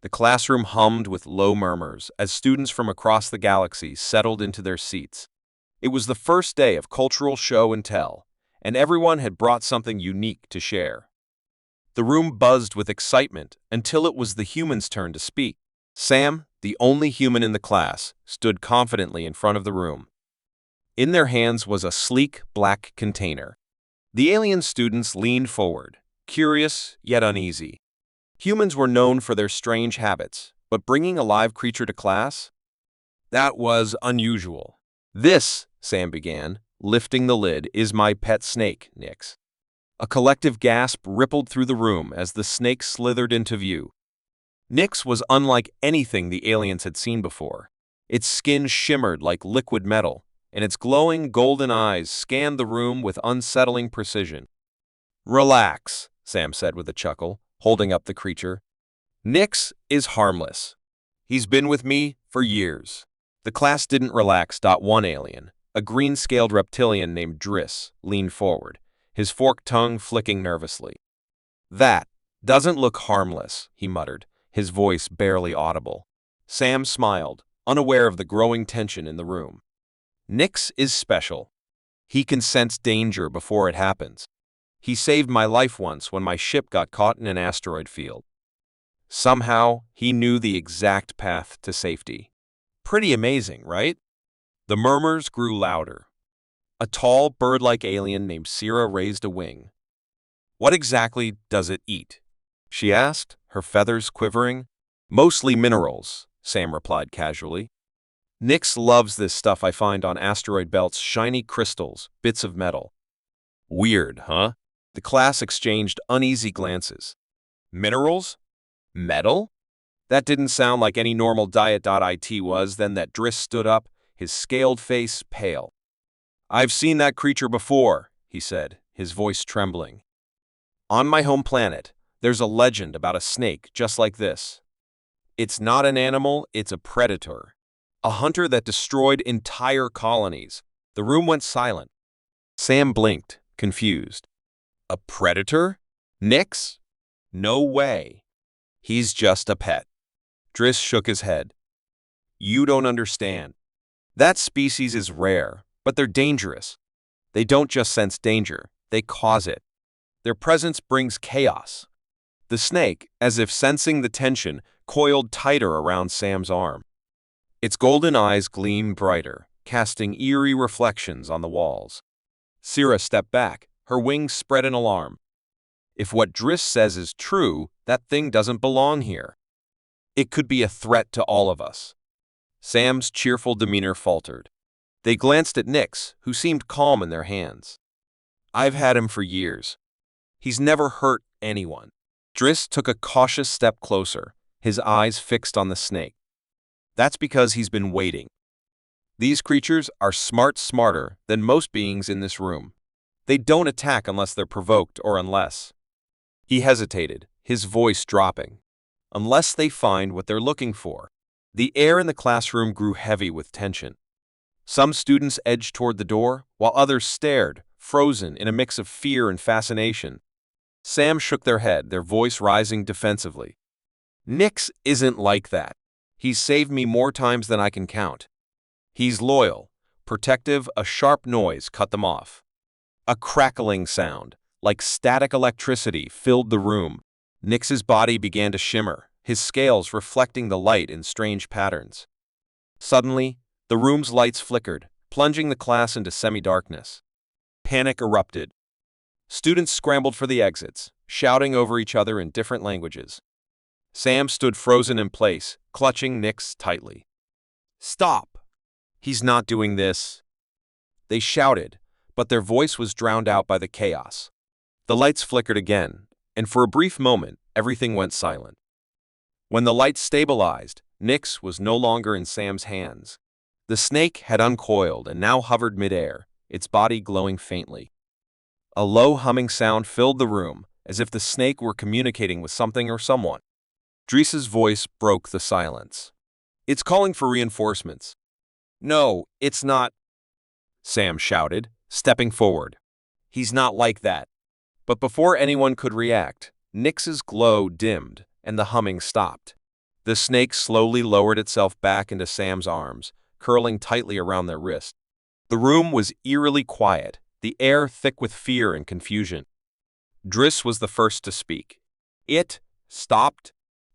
The classroom hummed with low murmurs as students from across the galaxy settled into their seats. It was the first day of cultural show and tell, and everyone had brought something unique to share. The room buzzed with excitement until it was the humans' turn to speak. Sam, the only human in the class, stood confidently in front of the room. In their hands was a sleek, black container. The alien students leaned forward, curious yet uneasy. Humans were known for their strange habits, but bringing a live creature to class? That was unusual. "This," Sam began, lifting the lid, "is my pet snake, Nix." A collective gasp rippled through the room as the snake slithered into view. Nix was unlike anything the aliens had seen before. Its skin shimmered like liquid metal, and its glowing golden eyes scanned the room with unsettling precision. "Relax," Sam said with a chuckle, holding up the creature. "Nix is harmless. He's been with me for years." The class didn't relax. One alien, a green-scaled reptilian named Driss, leaned forward, his forked tongue flicking nervously. "That doesn't look harmless," he muttered, his voice barely audible. Sam smiled, unaware of the growing tension in the room. "Nix is special. He can sense danger before it happens. He saved my life once when my ship got caught in an asteroid field. Somehow, he knew the exact path to safety." Pretty amazing, right? The murmurs grew louder. A tall, bird-like alien named Syrah raised a wing. "What exactly does it eat?" she asked, her feathers quivering. "Mostly minerals," Sam replied casually. "Nix loves this stuff I find on asteroid belts, shiny crystals, bits of metal." "Weird, huh?" The class exchanged uneasy glances. "Minerals? Metal? That didn't sound like any normal diet. It was then that Driss stood up, his scaled face pale. "I've seen that creature before," he said, his voice trembling. "On my home planet, there's a legend about a snake just like this. It's not an animal, it's a predator. A hunter that destroyed entire colonies." The room went silent. Sam blinked, confused. "A predator? Nix? No way. He's just a pet." Driss shook his head. "You don't understand. That species is rare, but they're dangerous. They don't just sense danger, they cause it. Their presence brings chaos." The snake, as if sensing the tension, coiled tighter around Sam's arm. Its golden eyes gleamed brighter, casting eerie reflections on the walls. Syrah stepped back, her wings spread in alarm. "If what Driss says is true, that thing doesn't belong here. It could be a threat to all of us." Sam's cheerful demeanor faltered. They glanced at Nix, who seemed calm in their hands. "I've had him for years. He's never hurt anyone." Driss took a cautious step closer, his eyes fixed on the snake. "That's because he's been waiting. These creatures are smarter than most beings in this room. They don't attack unless they're provoked or unless—" He hesitated, his voice dropping. "Unless they find what they're looking for." The air in the classroom grew heavy with tension. Some students edged toward the door, while others stared, frozen in a mix of fear and fascination. Sam shook their head, their voice rising defensively. "Nix isn't like that. He's saved me more times than I can count. He's loyal, protective." A sharp noise cut them off. A crackling sound, like static electricity, filled the room. Nix's body began to shimmer, his scales reflecting the light in strange patterns. Suddenly, the room's lights flickered, plunging the class into semi-darkness. Panic erupted. Students scrambled for the exits, shouting over each other in different languages. Sam stood frozen in place, clutching Nix tightly. "Stop! He's not doing this!" They shouted, but their voice was drowned out by the chaos. The lights flickered again, and for a brief moment, everything went silent. When the lights stabilized, Nix was no longer in Sam's hands. The snake had uncoiled and now hovered midair, its body glowing faintly. A low humming sound filled the room, as if the snake were communicating with something or someone. Driss's voice broke the silence. "It's calling for reinforcements." "No, it's not," Sam shouted, stepping forward. "He's not like that." But before anyone could react, Nix's glow dimmed, and the humming stopped. The snake slowly lowered itself back into Sam's arms, curling tightly around their wrist. The room was eerily quiet, the air thick with fear and confusion. Driss was the first to speak. It stopped.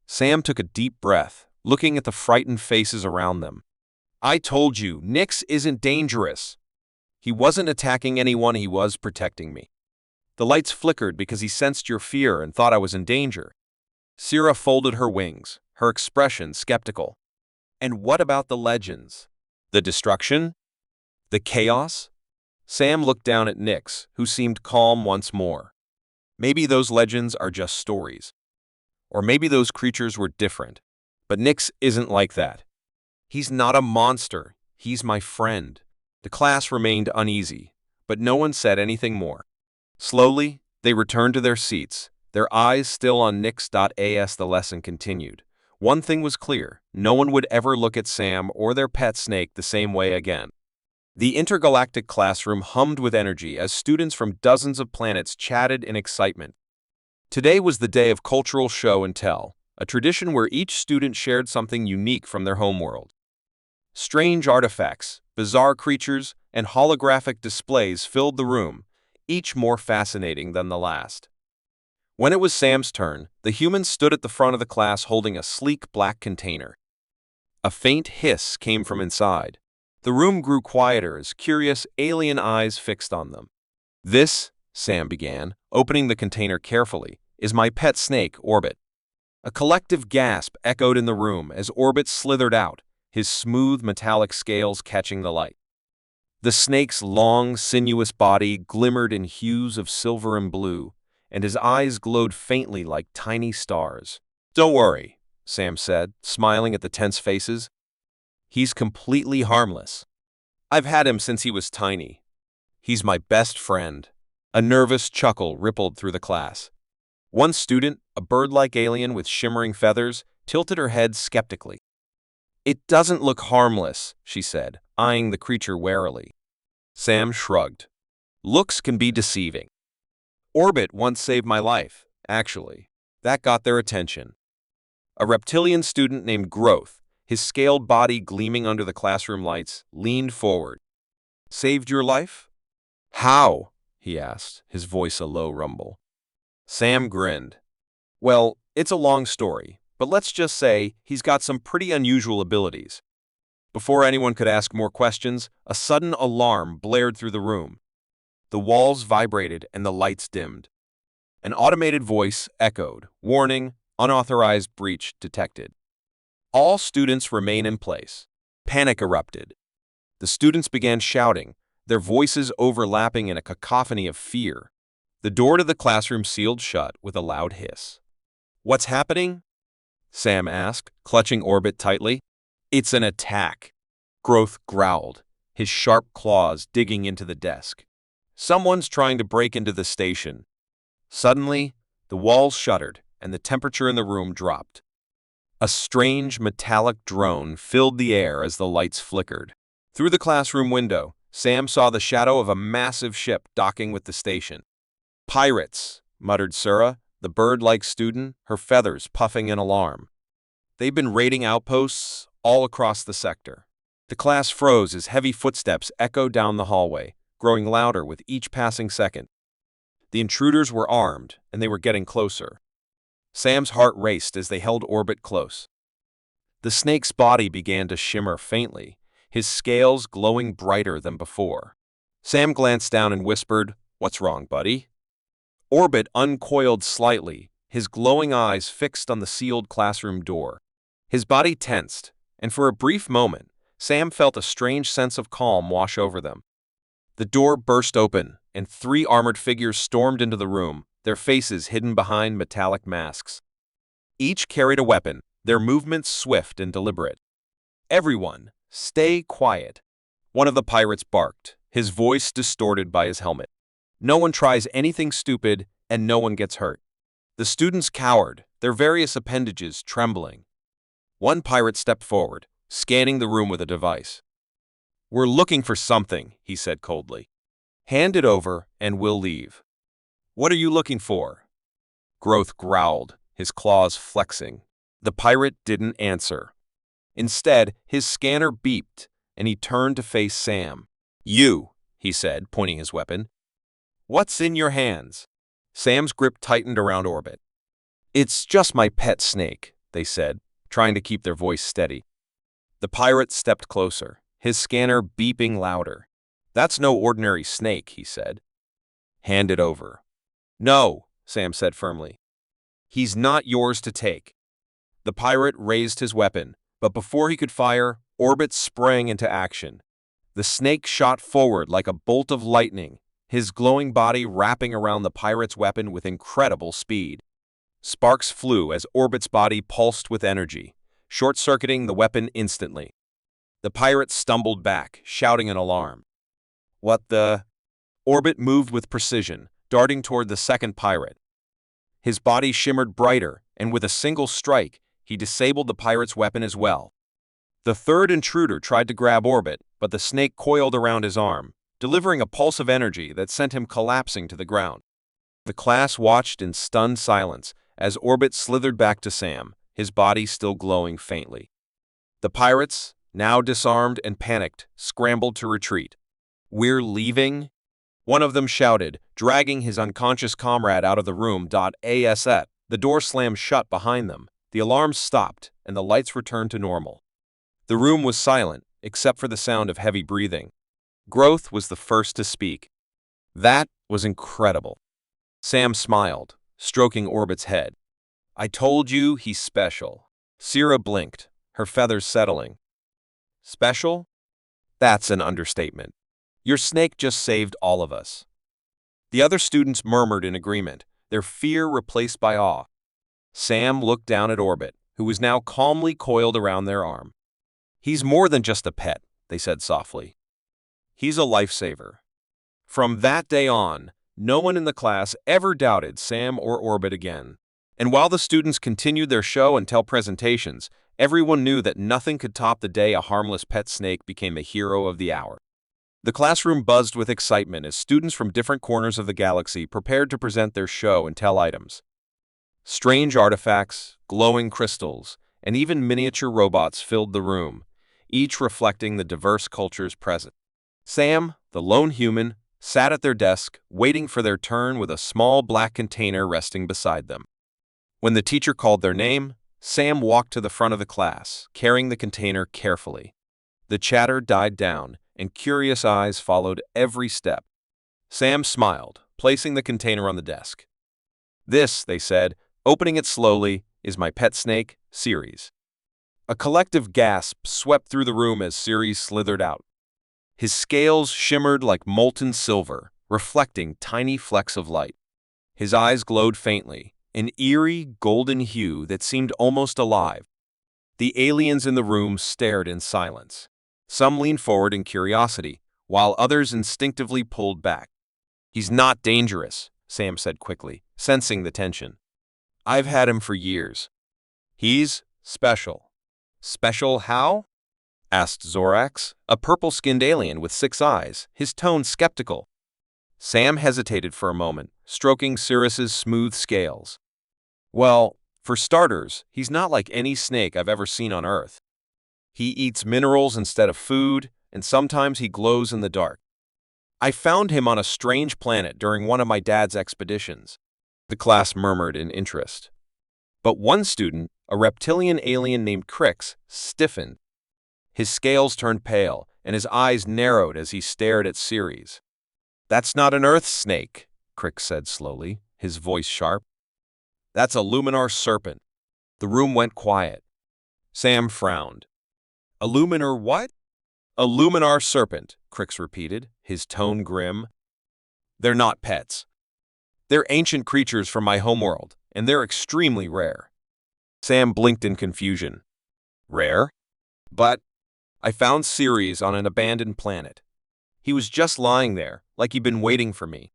Sam took a deep breath, looking at the frightened faces around them. I told you, Nix isn't dangerous. He wasn't attacking anyone, he was protecting me. The lights flickered because he sensed your fear and thought I was in danger. Syrah folded her wings, her expression skeptical. And what about the legends? The destruction? The chaos? Sam looked down at Nix, who seemed calm once more. Maybe those legends are just stories. Or maybe those creatures were different. But Nix isn't like that. He's not a monster. He's my friend. The class remained uneasy, but no one said anything more. Slowly, they returned to their seats, their eyes still on Nix.as. The lesson continued. One thing was clear, no one would ever look at Sam or their pet snake the same way again. The intergalactic classroom hummed with energy as students from dozens of planets chatted in excitement. Today was the day of cultural show and tell, a tradition where each student shared something unique from their homeworld. Strange artifacts, bizarre creatures, and holographic displays filled the room, each more fascinating than the last. When it was Sam's turn, the human stood at the front of the class holding a sleek black container. A faint hiss came from inside. The room grew quieter as curious alien eyes fixed on them. This, Sam began, opening the container carefully, is my pet snake, Orbit. A collective gasp echoed in the room as Orbit slithered out, his smooth metallic scales catching the light. The snake's long, sinuous body glimmered in hues of silver and blue, and his eyes glowed faintly like tiny stars. Don't worry, Sam said, smiling at the tense faces. He's completely harmless. I've had him since he was tiny. He's my best friend. A nervous chuckle rippled through the class. One student, a bird-like alien with shimmering feathers, tilted her head skeptically. It doesn't look harmless, she said, eyeing the creature warily. Sam shrugged. Looks can be deceiving. Orbit once saved my life, actually. That got their attention. A reptilian student named Growth, his scaled body gleaming under the classroom lights, leaned forward. Saved your life? How? He asked, his voice a low rumble. Sam grinned. Well, it's a long story, but let's just say he's got some pretty unusual abilities. Before anyone could ask more questions, a sudden alarm blared through the room. The walls vibrated and the lights dimmed. An automated voice echoed, warning, unauthorized breach detected. All students remain in place. Panic erupted. The students began shouting, their voices overlapping in a cacophony of fear. The door to the classroom sealed shut with a loud hiss. What's happening? Sam asked, clutching Orbit tightly. It's an attack. Growth growled, his sharp claws digging into the desk. Someone's trying to break into the station. Suddenly, the walls shuddered and the temperature in the room dropped. A strange metallic drone filled the air as the lights flickered. Through the classroom window, Sam saw the shadow of a massive ship docking with the station. Pirates, muttered Syrah, the bird-like student, her feathers puffing in alarm. They've been raiding outposts all across the sector. The class froze as heavy footsteps echoed down the hallway, growing louder with each passing second. The intruders were armed, and they were getting closer. Sam's heart raced as they held Orbit close. The snake's body began to shimmer faintly, his scales glowing brighter than before. Sam glanced down and whispered, "What's wrong, buddy?" Orbit uncoiled slightly, his glowing eyes fixed on the sealed classroom door. His body tensed, and for a brief moment, Sam felt a strange sense of calm wash over them. The door burst open, and 3 armored figures stormed into the room, their faces hidden behind metallic masks. Each carried a weapon, their movements swift and deliberate. Everyone, stay quiet. One of the pirates barked, his voice distorted by his helmet. No one tries anything stupid, and no one gets hurt. The students cowered, their various appendages trembling. One pirate stepped forward, scanning the room with a device. We're looking for something, he said coldly. Hand it over, and we'll leave. What are you looking for? Growth growled, his claws flexing. The pirate didn't answer. Instead, his scanner beeped, and he turned to face Sam. "You," he said, pointing his weapon. "What's in your hands?" Sam's grip tightened around Orbit. "It's just my pet snake," they said, trying to keep their voice steady. The pirate stepped closer, his scanner beeping louder. "That's no ordinary snake," he said. "Hand it over." "No," Sam said firmly. "He's not yours to take." The pirate raised his weapon, but before he could fire, Orbit sprang into action. The snake shot forward like a bolt of lightning, his glowing body wrapping around the pirate's weapon with incredible speed. Sparks flew as Orbit's body pulsed with energy, short-circuiting the weapon instantly. The pirate stumbled back, shouting in alarm. "What the?" Orbit moved with precision, darting toward the second pirate. His body shimmered brighter, and with a single strike, he disabled the pirate's weapon as well. The third intruder tried to grab Orbit, but the snake coiled around his arm, delivering a pulse of energy that sent him collapsing to the ground. The class watched in stunned silence as Orbit slithered back to Sam, his body still glowing faintly. The pirates, now disarmed and panicked, scrambled to retreat. "We're leaving?" one of them shouted, dragging his unconscious comrade out of the room. As the door slammed shut behind them, the alarms stopped, and the lights returned to normal. The room was silent, except for the sound of heavy breathing. Growth was the first to speak. "That was incredible." Sam smiled, stroking Orbit's head. "I told you he's special." Sierra blinked, her feathers settling. "Special? That's an understatement. Your snake just saved all of us." The other students murmured in agreement, their fear replaced by awe. Sam looked down at Orbit, who was now calmly coiled around their arm. "He's more than just a pet," they said softly. "He's a lifesaver." From that day on, no one in the class ever doubted Sam or Orbit again. And while the students continued their show and tell presentations, everyone knew that nothing could top the day a harmless pet snake became the hero of the hour. The classroom buzzed with excitement as students from different corners of the galaxy prepared to present their show and tell items. Strange artifacts, glowing crystals, and even miniature robots filled the room, each reflecting the diverse cultures present. Sam, the lone human, sat at their desk, waiting for their turn with a small black container resting beside them. When the teacher called their name, Sam walked to the front of the class, carrying the container carefully. The chatter died down, and curious eyes followed every step. Sam smiled, placing the container on the desk. "This," they said, opening it slowly, "is my pet snake, Ceres." A collective gasp swept through the room as Ceres slithered out. His scales shimmered like molten silver, reflecting tiny flecks of light. His eyes glowed faintly, an eerie golden hue that seemed almost alive. The aliens in the room stared in silence. Some leaned forward in curiosity, while others instinctively pulled back. "He's not dangerous," Sam said quickly, sensing the tension. "I've had him for years. He's special." "Special how?" asked Zorax, a purple-skinned alien with 6 eyes, his tone skeptical. Sam hesitated for a moment, stroking Ceres's smooth scales. "Well, for starters, he's not like any snake I've ever seen on Earth. He eats minerals instead of food, and sometimes he glows in the dark. I found him on a strange planet during one of my dad's expeditions." The class murmured in interest. But one student, a reptilian alien named Crix, stiffened. His scales turned pale, and his eyes narrowed as he stared at Ceres. "That's not an Earth snake," Crix said slowly, his voice sharp. "That's a luminar serpent." The room went quiet. Sam frowned. "A luminar what?" "A luminar serpent," Crix repeated, his tone grim. "They're not pets. They're ancient creatures from my homeworld, and they're extremely rare." Sam blinked in confusion. "Rare? But I found Ceres on an abandoned planet. He was just lying there, like he'd been waiting for me."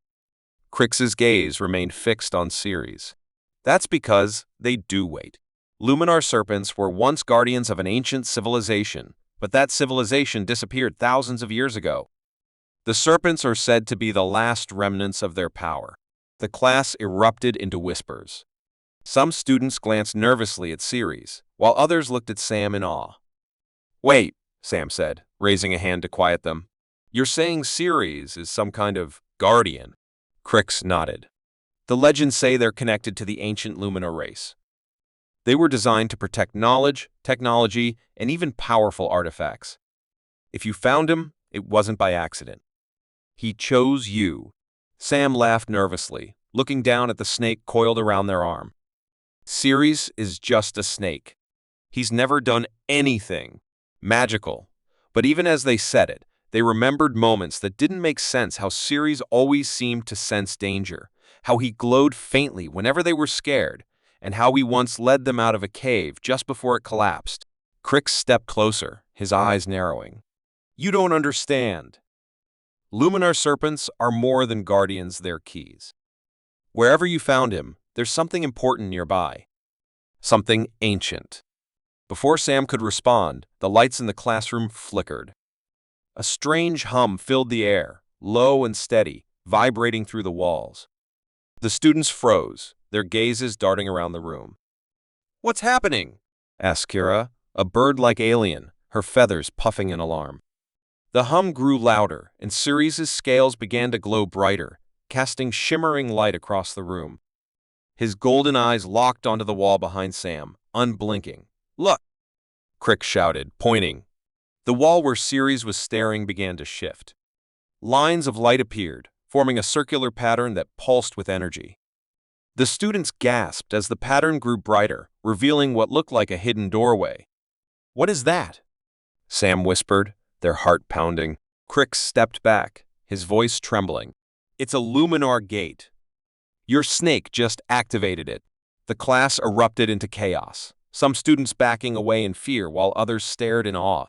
Crix's gaze remained fixed on Ceres. "That's because they do wait. Luminar serpents were once guardians of an ancient civilization, but that civilization disappeared thousands of years ago. The serpents are said to be the last remnants of their power." The class erupted into whispers. Some students glanced nervously at Ceres, while others looked at Sam in awe. "Wait," Sam said, raising a hand to quiet them. "You're saying Ceres is some kind of guardian?" Crix nodded. "The legends say they're connected to the ancient Luminar race. They were designed to protect knowledge, technology, and even powerful artifacts. If you found him, it wasn't by accident. He chose you." Sam laughed nervously, looking down at the snake coiled around their arm. "Ceres is just a snake. He's never done anything magical." But even as they said it, they remembered moments that didn't make sense. How Ceres always seemed to sense danger, how he glowed faintly whenever they were scared, and how he once led them out of a cave just before it collapsed. Crix stepped closer, his eyes narrowing. "You don't understand. Luminar serpents are more than guardians, they're keys. Wherever you found him, there's something important nearby. Something ancient." Before Sam could respond, the lights in the classroom flickered. A strange hum filled the air, low and steady, vibrating through the walls. The students froze, their gazes darting around the room. "What's happening?" asked Kira, a bird-like alien, her feathers puffing in alarm. The hum grew louder, and Ceres' scales began to glow brighter, casting shimmering light across the room. His golden eyes locked onto the wall behind Sam, unblinking. "Look!" Crix shouted, pointing. The wall where Ceres was staring began to shift. Lines of light appeared, forming a circular pattern that pulsed with energy. The students gasped as the pattern grew brighter, revealing what looked like a hidden doorway. "What is that?" Sam whispered, their heart pounding. Crix stepped back, his voice trembling. "It's a Luminar gate. Your snake just activated it." The class erupted into chaos, some students backing away in fear while others stared in awe.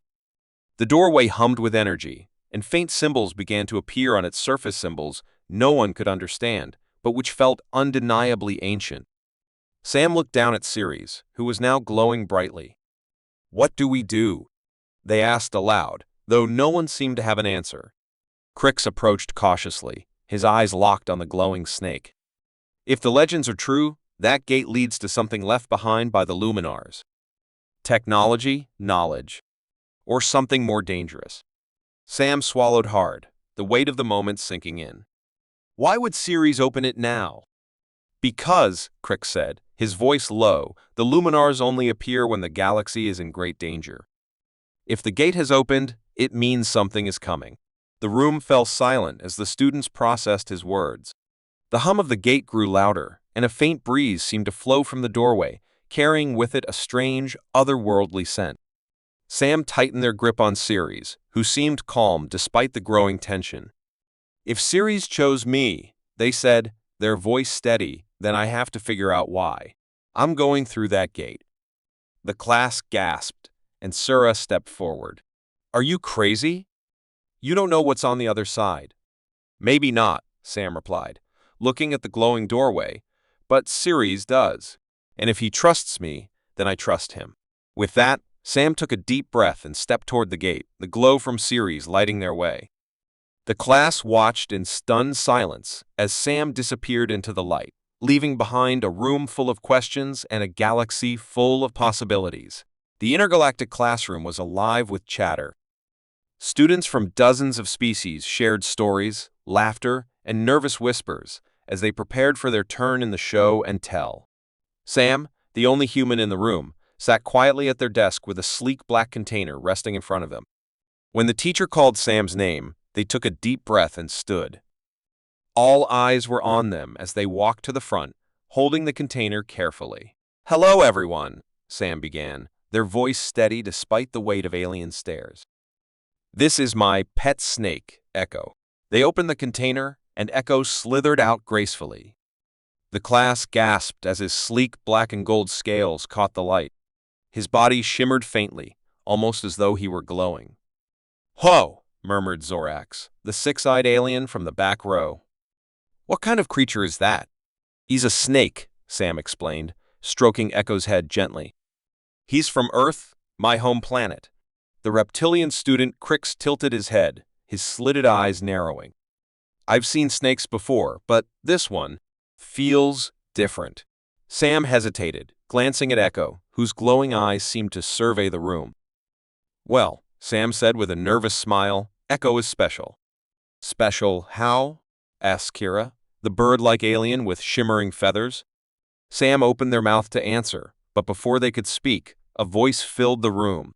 The doorway hummed with energy, and faint symbols began to appear on its surface, symbols no one could understand, but which felt undeniably ancient. Sam looked down at Ceres, who was now glowing brightly. "What do we do?" they asked aloud, though no one seemed to have an answer. Crix approached cautiously, his eyes locked on the glowing snake. "If the legends are true, that gate leads to something left behind by the Luminars. Technology, knowledge, or something more dangerous." Sam swallowed hard, the weight of the moment sinking in. "Why would Ceres open it now?" "Because," Crix said, his voice low, "the Luminars only appear when the galaxy is in great danger. If the gate has opened, it means something is coming." The room fell silent as the students processed his words. The hum of the gate grew louder, and a faint breeze seemed to flow from the doorway, carrying with it a strange, otherworldly scent. Sam tightened their grip on Ceres, who seemed calm despite the growing tension. "If Ceres chose me," they said, their voice steady, "then I have to figure out why. I'm going through that gate." The class gasped, and Sura stepped forward. "Are you crazy? You don't know what's on the other side." "Maybe not," Sam replied, looking at the glowing doorway, "but Ceres does. And if he trusts me, then I trust him." With that, Sam took a deep breath and stepped toward the gate, the glow from Ceres lighting their way. The class watched in stunned silence as Sam disappeared into the light, leaving behind a room full of questions and a galaxy full of possibilities. The intergalactic classroom was alive with chatter. Students from dozens of species shared stories, laughter, and nervous whispers as they prepared for their turn in the show and tell. Sam, the only human in the room, sat quietly at their desk with a sleek black container resting in front of him. When the teacher called Sam's name, they took a deep breath and stood. All eyes were on them as they walked to the front, holding the container carefully. "Hello, everyone," Sam began, their voice steady despite the weight of alien stares. "This is my pet snake, Echo." They opened the container, and Echo slithered out gracefully. The class gasped as his sleek black and gold scales caught the light. His body shimmered faintly, almost as though he were glowing. "Whoa!" murmured Zorax, the six-eyed alien from the back row. "What kind of creature is that?" "He's a snake," Sam explained, stroking Echo's head gently. "He's from Earth, my home planet." The reptilian student Crix tilted his head, his slitted eyes narrowing. "I've seen snakes before, but this one feels different." Sam hesitated, glancing at Echo, whose glowing eyes seemed to survey the room. "Well," Sam said with a nervous smile, "Echo is special." "Special how?" asked Kira, the bird-like alien with shimmering feathers. Sam opened their mouth to answer, but before they could speak, a voice filled the room.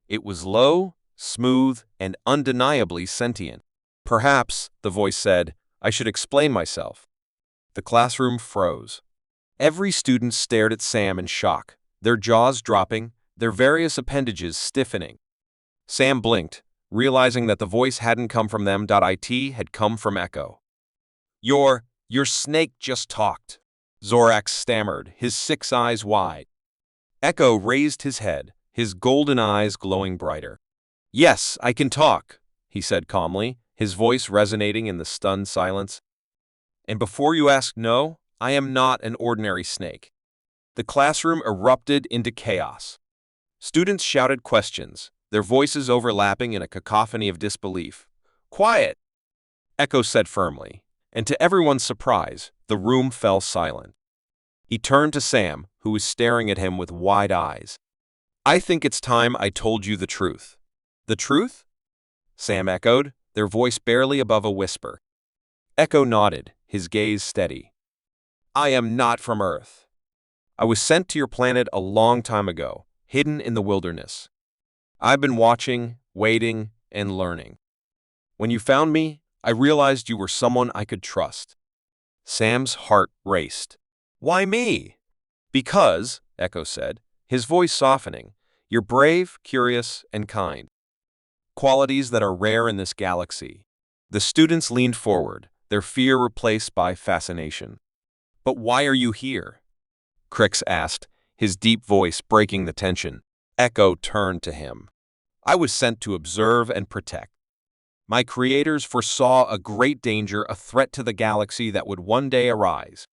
It was low, smooth, and undeniably sentient. "Perhaps," the voice said, "I should explain myself." The classroom froze. Every student stared at Sam in shock, their jaws dropping, their various appendages stiffening. Sam blinked, realizing that the voice hadn't come from them. It had come from Echo. Your snake just talked," Zorax stammered, his 6 eyes wide. Echo raised his head, his golden eyes glowing brighter. "Yes, I can talk," he said calmly, his voice resonating in the stunned silence. "And before you ask, no, I am not an ordinary snake." The classroom erupted into chaos. Students shouted questions, their voices overlapping in a cacophony of disbelief. "Quiet," Echo said firmly, and to everyone's surprise, the room fell silent. He turned to Sam, who was staring at him with wide eyes. "I think it's time I told you the truth." "The truth?" Sam echoed, their voice barely above a whisper. Echo nodded, his gaze steady. "I am not from Earth. I was sent to your planet a long time ago, hidden in the wilderness. I've been watching, waiting, and learning. When you found me, I realized you were someone I could trust." Sam's heart raced. "Why me?" "Because," Echo said, his voice softening, "you're brave, curious, and kind. Qualities that are rare in this galaxy." The students leaned forward, their fear replaced by fascination. "But why are you here?" Crix asked, his deep voice breaking the tension. Echo turned to him. "I was sent to observe and protect. My creators foresaw a great danger, a threat to the galaxy that would one day arise.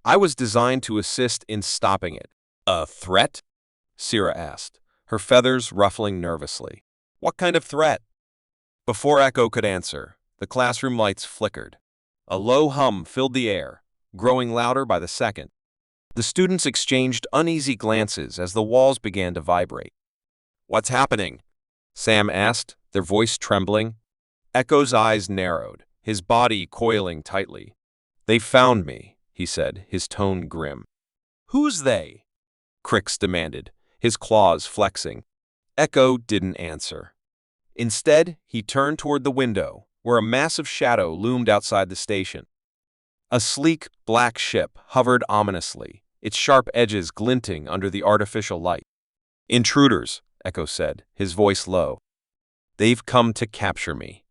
I was designed to assist in stopping it." "A threat?" Sira asked, her feathers ruffling nervously. "What kind of threat?" Before Echo could answer, the classroom lights flickered. A low hum filled the air, growing louder by the second. The students exchanged uneasy glances as the walls began to vibrate. "What's happening?" Sam asked, their voice trembling. Echo's eyes narrowed, his body coiling tightly. "They found me," he said, his tone grim. "Who's they?" Crix demanded, his claws flexing. Echo didn't answer. Instead, he turned toward the window, where a massive shadow loomed outside the station. A sleek, black ship hovered ominously, its sharp edges glinting under the artificial light. "Intruders," Echo said, his voice low. "They've come to capture me."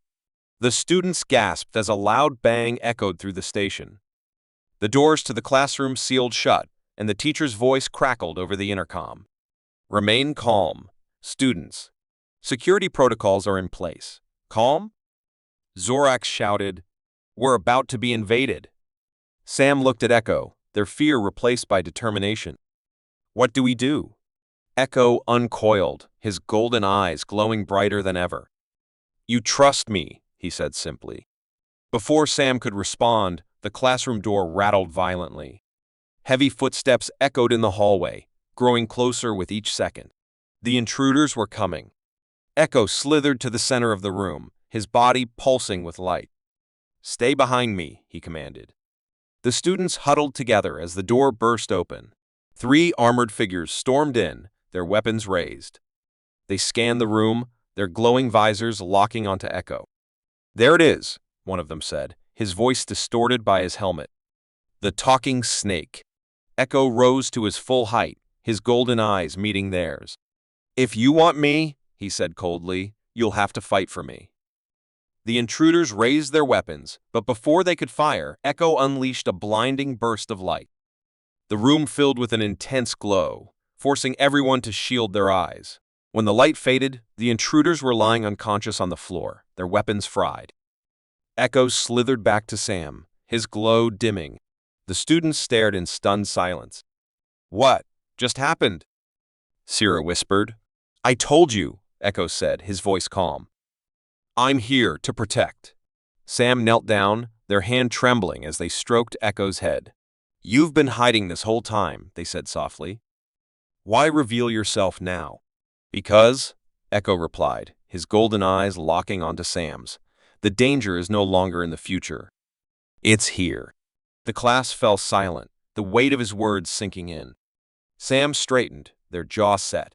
The students gasped as a loud bang echoed through the station. The doors to the classroom sealed shut, and the teacher's voice crackled over the intercom. "Remain calm, students. Security protocols are in place." "Calm?" Zorax shouted. "We're about to be invaded." Sam looked at Echo, their fear replaced by determination. "What do we do?" Echo uncoiled, his golden eyes glowing brighter than ever. "You trust me," he said simply. Before Sam could respond, the classroom door rattled violently. Heavy footsteps echoed in the hallway, growing closer with each second. The intruders were coming. Echo slithered to the center of the room, his body pulsing with light. "Stay behind me," he commanded. The students huddled together as the door burst open. 3 armored figures stormed in, their weapons raised. They scanned the room, their glowing visors locking onto Echo. "There it is," one of them said, his voice distorted by his helmet. "The talking snake." Echo rose to his full height, his golden eyes meeting theirs. "If you want me," he said coldly, "you'll have to fight for me." The intruders raised their weapons, but before they could fire, Echo unleashed a blinding burst of light. The room filled with an intense glow, forcing everyone to shield their eyes. When the light faded, the intruders were lying unconscious on the floor, their weapons fried. Echo slithered back to Sam, his glow dimming. The students stared in stunned silence. "What just happened?" Sira whispered. "I told you," Echo said, his voice calm. "I'm here to protect." Sam knelt down, their hand trembling as they stroked Echo's head. "You've been hiding this whole time," they said softly. "Why reveal yourself now?" "Because," Echo replied, his golden eyes locking onto Sam's, "the danger is no longer in the future. It's here." The class fell silent, the weight of his words sinking in. Sam straightened, their jaws set.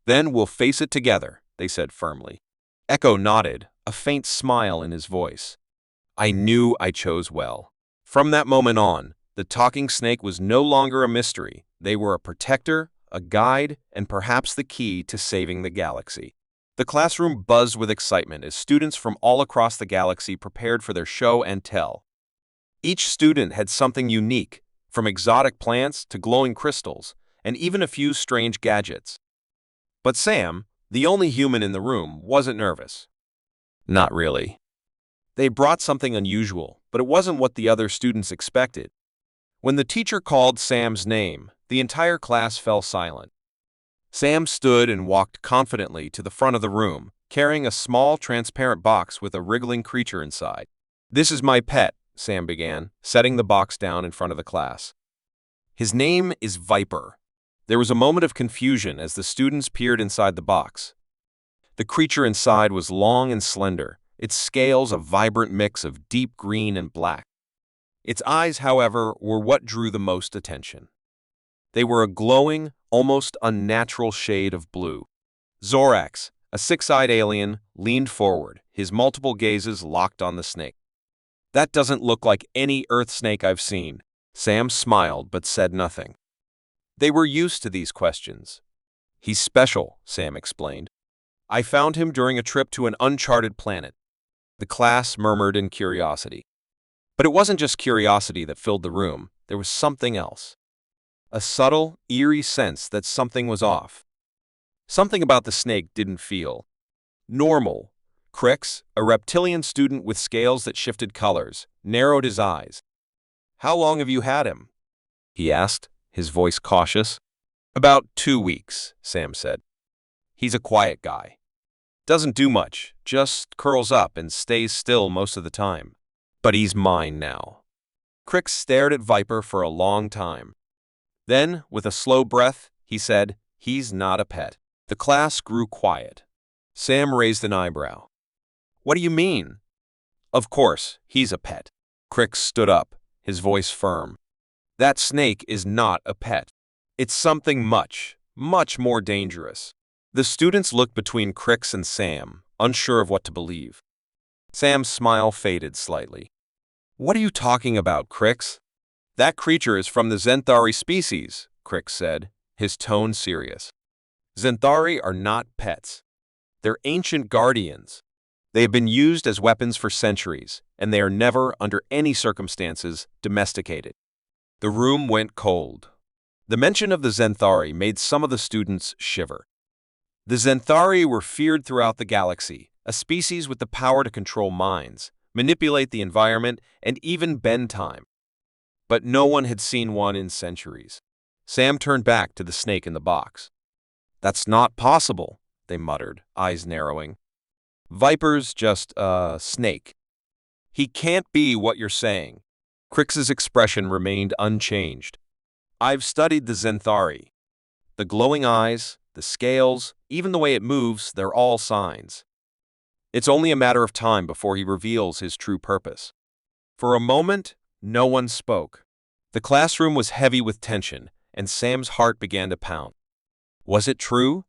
"Then we'll face it together," they said firmly. Echo nodded, a faint smile in his voice. "I knew I chose well." From that moment on, the talking snake was no longer a mystery. They were a protector, a guide, and perhaps the key to saving the galaxy. The classroom buzzed with excitement as students from all across the galaxy prepared for their show and tell. Each student had something unique, from exotic plants to glowing crystals, and even a few strange gadgets. But Sam, the only human in the room, wasn't nervous. Not really. They brought something unusual, but it wasn't what the other students expected. When the teacher called Sam's name, the entire class fell silent. Sam stood and walked confidently to the front of the room, carrying a small, transparent box with a wriggling creature inside. "This is my pet," Sam began, setting the box down in front of the class. "His name is Viper." There was a moment of confusion as the students peered inside the box. The creature inside was long and slender, its scales a vibrant mix of deep green and black. Its eyes, however, were what drew the most attention. They were a glowing, almost unnatural shade of blue. Zorax, a six-eyed alien, leaned forward, his multiple gazes locked on the snake. "That doesn't look like any Earth snake I've seen." Sam smiled but said nothing. They were used to these questions. "He's special," Sam explained. "I found him during a trip to an uncharted planet." The class murmured in curiosity. But it wasn't just curiosity that filled the room. There was something else. A subtle, eerie sense that something was off. Something about the snake didn't feel normal. Crix, a reptilian student with scales that shifted colors, narrowed his eyes. "How long have you had him?" he asked, his voice cautious. "About 2 weeks," Sam said. "He's a quiet guy. Doesn't do much, just curls up and stays still most of the time. But he's mine now." Crix stared at Viper for a long time. Then, with a slow breath, he said, "He's not a pet." The class grew quiet. Sam raised an eyebrow. "What do you mean?" "Of course, he's a pet." Crix stood up, his voice firm. "That snake is not a pet. It's something much, much more dangerous." The students looked between Crix and Sam, unsure of what to believe. Sam's smile faded slightly. "What are you talking about, Crix?" "That creature is from the Zenthari species," Crix said, his tone serious. "Zenthari are not pets. They're ancient guardians. They have been used as weapons for centuries, and they are never, under any circumstances, domesticated." The room went cold. The mention of the Zenthari made some of the students shiver. The Zenthari were feared throughout the galaxy, a species with the power to control minds, manipulate the environment, and even bend time. But no one had seen one in centuries. Sam turned back to the snake in the box. "That's not possible," they muttered, eyes narrowing. "Viper's just a snake." "He can't be what you're saying." Crix's expression remained unchanged. "I've studied the Zenthari. The glowing eyes, the scales, even the way it moves, they're all signs. It's only a matter of time before he reveals his true purpose." For a moment, no one spoke. The classroom was heavy with tension, and Sam's heart began to pound. Was it true?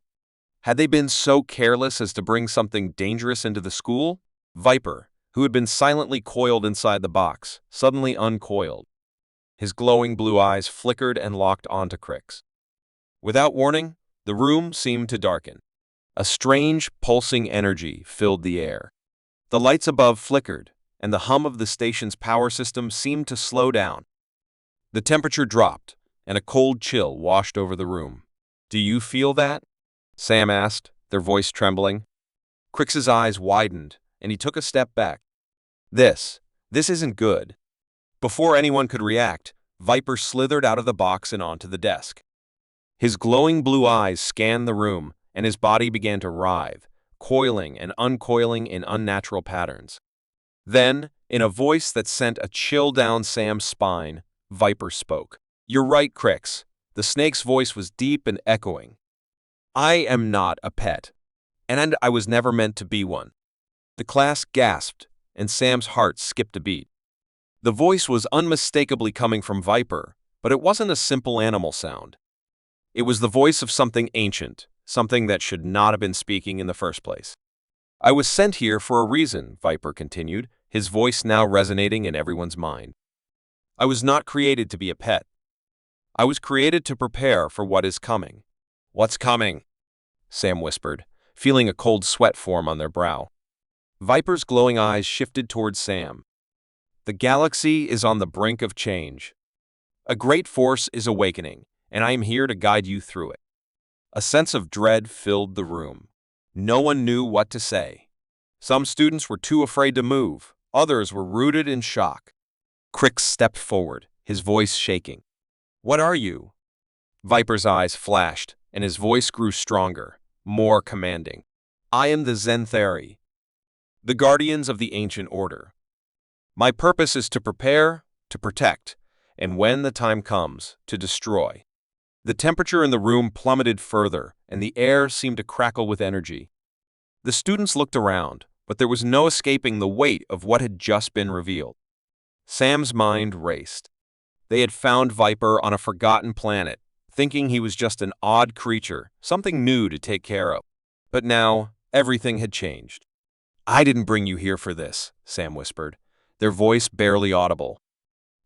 Had they been so careless as to bring something dangerous into the school? Viper, who had been silently coiled inside the box, suddenly uncoiled. His glowing blue eyes flickered and locked onto Crix. Without warning, the room seemed to darken. A strange, pulsing energy filled the air. The lights above flickered, and the hum of the station's power system seemed to slow down. The temperature dropped, and a cold chill washed over the room. "Do you feel that?" Sam asked, their voice trembling. Crix's eyes widened, and he took a step back. This isn't good." Before anyone could react, Viper slithered out of the box and onto the desk. His glowing blue eyes scanned the room, and his body began to writhe, coiling and uncoiling in unnatural patterns. Then, in a voice that sent a chill down Sam's spine, Viper spoke. "You're right, Crix." The snake's voice was deep and echoing. "I am not a pet, and I was never meant to be one." The class gasped, and Sam's heart skipped a beat. The voice was unmistakably coming from Viper, but it wasn't a simple animal sound. It was the voice of something ancient, something that should not have been speaking in the first place. "I was sent here for a reason," Viper continued, his voice now resonating in everyone's mind. "I was not created to be a pet. I was created to prepare for what is coming." "What's coming?" Sam whispered, feeling a cold sweat form on their brow. Viper's glowing eyes shifted towards Sam. "The galaxy is on the brink of change. A great force is awakening, and I am here to guide you through it." A sense of dread filled the room. No one knew what to say. Some students were too afraid to move, others were rooted in shock. Crix stepped forward, his voice shaking. "What are you?" Viper's eyes flashed, and his voice grew stronger, more commanding. "I am the Zenthari, the guardians of the ancient order. My purpose is to prepare, to protect, and when the time comes, to destroy." The temperature in the room plummeted further, and the air seemed to crackle with energy. The students looked around, but there was no escaping the weight of what had just been revealed. Sam's mind raced. They had found Viper on a forgotten planet, thinking he was just an odd creature, something new to take care of. But now, everything had changed. "I didn't bring you here for this," Sam whispered, their voice barely audible.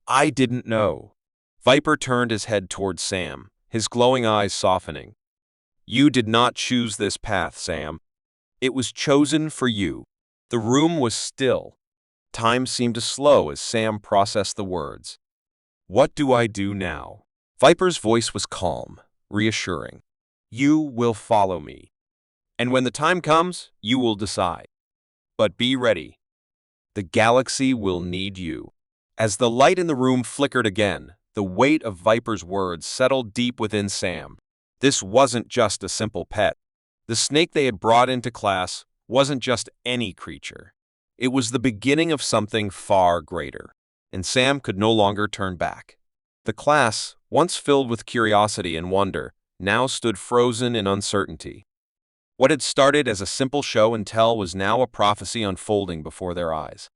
"I didn't know." Viper turned his head towards Sam, his glowing eyes softening. "You did not choose this path, Sam. It was chosen for you." The room was still. Time seemed to slow as Sam processed the words. "What do I do now?" Viper's voice was calm, reassuring. "You will follow me. And when the time comes, you will decide. But be ready. The galaxy will need you." As the light in the room flickered again, the weight of Viper's words settled deep within Sam. This wasn't just a simple pet. The snake they had brought into class wasn't just any creature. It was the beginning of something far greater, and Sam could no longer turn back. The class, once filled with curiosity and wonder, now stood frozen in uncertainty. What had started as a simple show and tell was now a prophecy unfolding before their eyes.